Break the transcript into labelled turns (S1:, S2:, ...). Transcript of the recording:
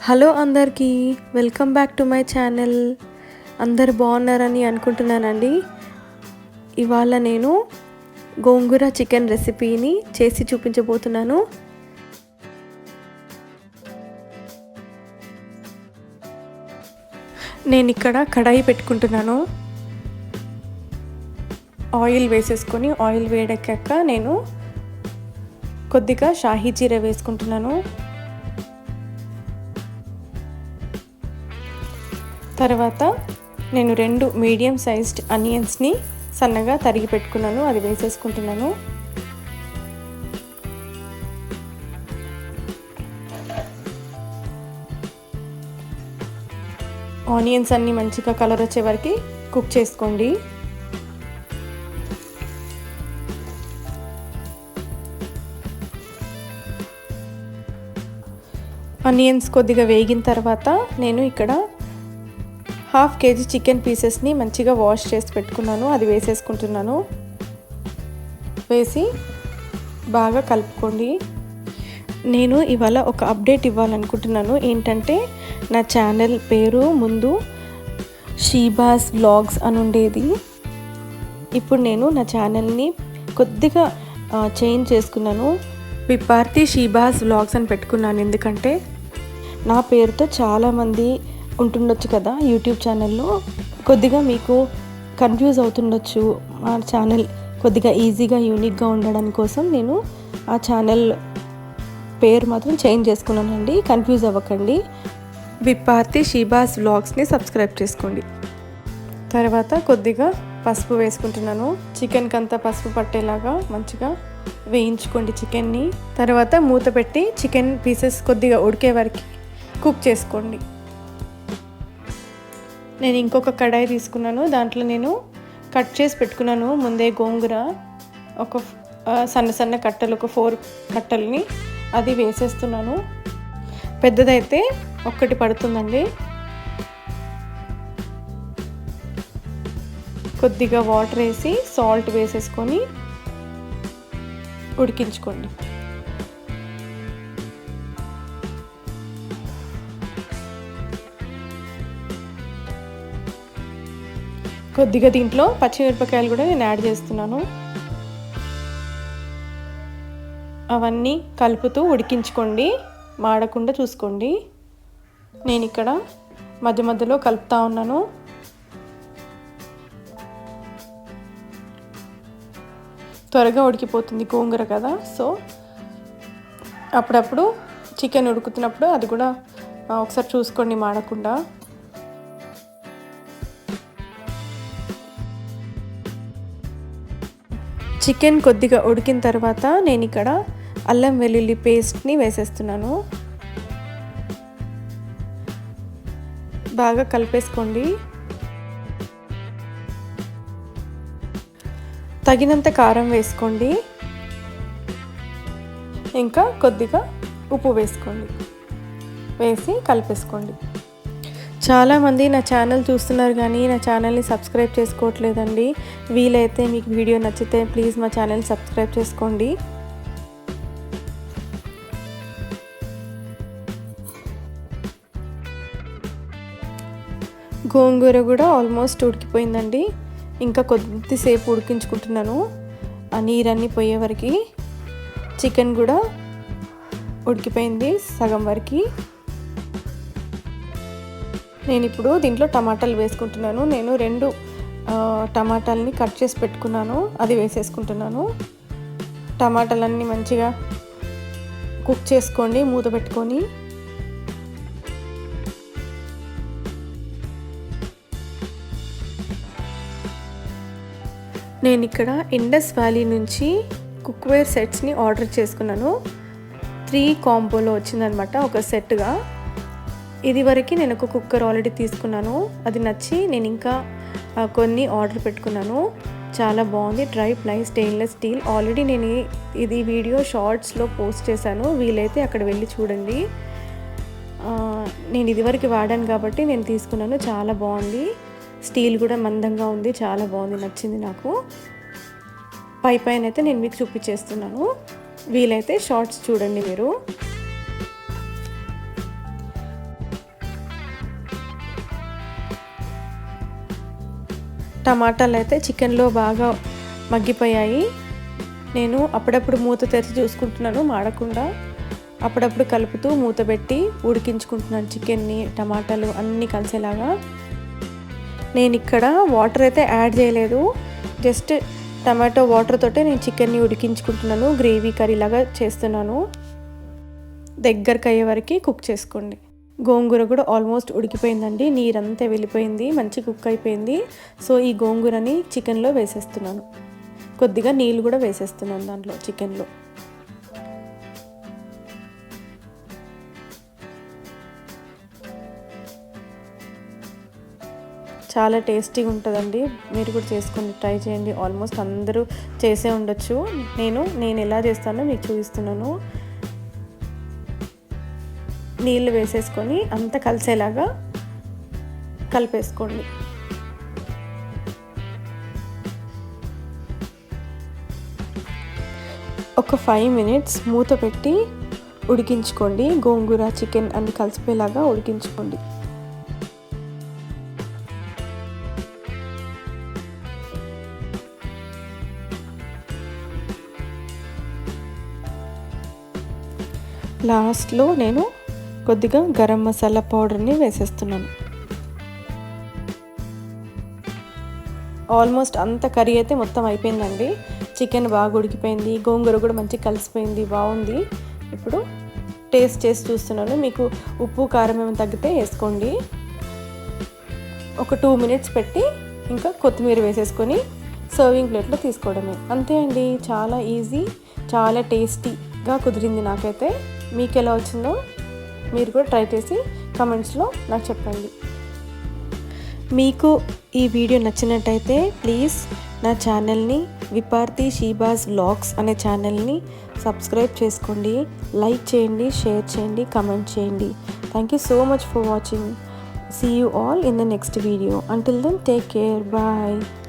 S1: Hello అందరికీ, welcome back to my channel. అందరు బాగున్నారని అనుకుంటున్నానండి. ఇవాళ నేను గోంగూర చికెన్ రెసిపీని చేసి చూపించబోతున్నాను. నేను ఇక్కడ కడాయి పెట్టుకుంటున్నాను. ఆయిల్ వేసేసుకొని ఆయిల్ వేడెక్కాక నేను కొద్దిగా షాహీ జీరా వేసుకుంటున్నాను. తర్వాత నేను 2 మీడియం సైజ్డ్ ఆనియన్స్ని సన్నగా తరిగి పెట్టుకున్నాను, అది వేసేసుకుంటున్నాను. ఆనియన్స్ అన్నీ మంచిగా కలర్ వచ్చే వరకు కుక్ చేసుకోండి. ఆనియన్స్ కొద్దిగా వేగిన తర్వాత నేను ఇక్కడ 1/2 kg చికెన్ పీసెస్ని మంచిగా వాష్ చేసి పెట్టుకున్నాను, అది వేసేసుకుంటున్నాను. వేసి బాగా కలుపుకోండి. నేను ఇవాళ ఒక అప్డేట్ ఇవ్వాలనుకుంటున్నాను. ఏంటంటే నా ఛానల్ పేరు ముందు షీబాస్ వ్లాగ్స్ అని ఉండేది. ఇప్పుడు నేను నా ఛానల్ని కొద్దిగా చేంజ్ చేసుకున్నాను. విపార్తి షీబాస్ వ్లాగ్స్ అని పెట్టుకున్నాను. ఎందుకంటే నా పేరుతో చాలామంది ఉంటుండొచ్చు కదా యూట్యూబ్ ఛానల్లో, కొద్దిగా మీకు కన్ఫ్యూజ్ అవుతుండొచ్చు. మా ఛానల్ కొద్దిగా ఈజీగా యూనిక్గా ఉండడం కోసం నేను ఆ ఛానల్ పేరు మాత్రం చేంజ్ చేసుకున్నానండి. కన్ఫ్యూజ్ అవ్వకండి. విపార్తి షీబాస్ వ్లాగ్స్ని సబ్స్క్రైబ్ చేసుకోండి. తర్వాత కొద్దిగా పసుపు వేసుకుంటున్నాను. చికెన్కి అంతా పసుపు పట్టేలాగా మంచిగా వేయించుకోండి చికెన్ని. తర్వాత మూత పెట్టి చికెన్ పీసెస్ కొద్దిగా ఉడికే వరకు కుక్ చేసుకోండి. నేను ఇంకొక కడాయి తీసుకున్నాను. దాంట్లో నేను కట్ చేసి పెట్టుకున్నాను ముందే గోంగూర, ఒక సన్న సన్న కట్టలు, ఒక 4 కట్టల్ని అది వేసేస్తున్నాను. పెద్దదైతే 1 పడుతుందండి. కొద్దిగా వాటర్ వేసి సాల్ట్ వేసేసుకొని ఉడికించుకోండి. కొద్దిగా దీంట్లో పచ్చిమిరపకాయలు కూడా నేను యాడ్ చేస్తున్నాను. అవన్నీ కలుపుతూ ఉడికించుకోండి, మాడకుండా చూసుకోండి. నేను ఇక్కడ మధ్య మధ్యలో కలుపుతూ ఉన్నాను. త్వరగా ఉడికిపోతుంది గోంగూర కదా, సో అప్పుడప్పుడు చికెన్ ఉడుకుతున్నప్పుడు అది కూడా ఒకసారి చూసుకోండి మాడకుండా. చికెన్ కొద్దిగా ఉడికిన తర్వాత నేను ఇక్కడ అల్లం వెల్లుల్లి పేస్ట్ని వేసేస్తున్నాను. బాగా కలిపేసుకోండి. తగినంత కారం వేసుకోండి. ఇంకా కొద్దిగా ఉప్పు వేసుకోండి. వేసి కలిపేసుకోండి. చాలామంది నా ఛానల్ చూస్తున్నారు కానీ నా ఛానల్ని సబ్స్క్రైబ్ చేసుకోవట్లేదండి. వీలైతే మీకు వీడియో నచ్చితే ప్లీజ్ మా ఛానల్ సబ్స్క్రైబ్ చేసుకోండి. గోంగూర కూడా ఆల్మోస్ట్ ఉడికిపోయిందండి. ఇంకా కొద్దిసేపు ఉడికించుకుంటున్నాను ఆ నీరన్నీ పోయే వరకు. చికెన్ కూడా ఉడికిపోయింది సగం వరకు. నేను ఇప్పుడు దీంట్లో టమాటాలు వేసుకుంటున్నాను. నేను 2 టమాటాలని కట్ చేసి పెట్టుకున్నాను, అది వేసేసుకుంటున్నాను. టమాటాలన్నీ మంచిగా కుక్ చేసుకోండి మూత పెట్టుకొని. నేను ఇక్కడ ఇండస్ వ్యాలీ నుంచి కుక్వేర్ సెట్స్ని ఆర్డర్ చేసుకున్నాను. 3 కాంబోలో వచ్చిందనమాట ఒక సెట్గా. ఇది వరకు నేను ఒక కుక్కర్ ఆల్రెడీ తీసుకున్నాను, అది నచ్చి నేను ఇంకా కొన్ని ఆర్డర్ పెట్టుకున్నాను. చాలా బాగుంది. Dry ply stainless steel. Already నేను ఇది వీడియో షార్ట్స్లో పోస్ట్ చేశాను, వీలైతే అక్కడ వెళ్ళి చూడండి. నేను ఇదివరకు వాడాను కాబట్టి నేను తీసుకున్నాను. చాలా బాగుంది. స్టీల్ కూడా మందంగా ఉంది, చాలా బాగుంది, నచ్చింది నాకు. పైన అయితే నేను మీకు చూపించేస్తున్నాను, వీలైతే షార్ట్స్ చూడండి మీరు. టమాటాలు అయితే చికెన్లో బాగా మగ్గిపోయాయి. నేను అప్పుడప్పుడు మూత తెరిచి చూసుకుంటున్నాను మాడకుండా. అప్పుడప్పుడు కలుపుతూ మూత పెట్టి ఉడికించుకుంటున్నాను చికెన్ని, టమాటాలు అన్నీ కలిసేలాగా. నేను ఇక్కడ వాటర్ అయితే యాడ్ చేయలేదు, జస్ట్ టమాటో వాటర్ తోటే నేను చికెన్ని ఉడికించుకుంటున్నాను. గ్రేవీ కర్రీ లాగా చేస్తున్నాను. దగ్గరకు అయ్యే వరకు కుక్ చేసుకోండి. గోంగూర కూడా ఆల్మోస్ట్ ఉడికిపోయిందండి, నీరంతా వెళ్ళిపోయింది, మంచి కుక్ అయిపోయింది. సో ఈ గోంగూరని చికెన్లో వేసేస్తున్నాను. కొద్దిగా నీళ్ళు కూడా వేసేస్తున్నాను దాంట్లో చికెన్లో. చాలా టేస్టీగా ఉంటుందండి, మీరు కూడా చేసుకొని ట్రై చేయండి. ఆల్మోస్ట్ అందరూ చేసే ఉండొచ్చు. నేను ఎలా చేస్తానో మీకు చూపిస్తున్నాను. నీళ్ళు వేసేసుకొని అంతా కలిసేలాగా కలిపేసుకోండి. ఒక 5 minutes మూత పెట్టి ఉడికించుకోండి. గోంగూర చికెన్ అన్ని కలిసిపోయేలాగా ఉడికించుకోండి. లాస్ట్లో నేను కొద్దిగా గరం మసాలా పౌడర్ని వేసేస్తున్నాను. ఆల్మోస్ట్ అంత కర్రీ అయితే మొత్తం అయిపోయిందండి. చికెన్ బాగా ఉడికిపోయింది, గోంగూర కూడా మంచిగా కలిసిపోయింది, బాగుంది. ఇప్పుడు టేస్ట్ చేసి చూస్తున్నాను. మీకు ఉప్పు కారం ఏమైనా తగ్గితే వేసుకోండి. ఒక 2 minutes పెట్టి ఇంకా కొత్తిమీర వేసేసుకొని సర్వింగ్ ప్లేట్లో తీసుకోవడమే. అంతే అండి, చాలా ఈజీ, చాలా టేస్టీగా కుదిరింది నాకైతే. మీకు ఎలా వచ్చిందో మీరు కూడా ట్రై చేసి కమెంట్స్లో నాకు చెప్పండి. మీకు ఈ వీడియో నచ్చినట్టయితే ప్లీజ్ నా ఛానల్ని విపార్తి షీబాస్ వ్లాగ్స్ అనే ఛానల్ని సబ్స్క్రైబ్ చేసుకోండి, లైక్ చేయండి, షేర్ చేయండి, కమెంట్ చేయండి. Thank you so much for watching. See you all in the next video. Until then, take care. Bye.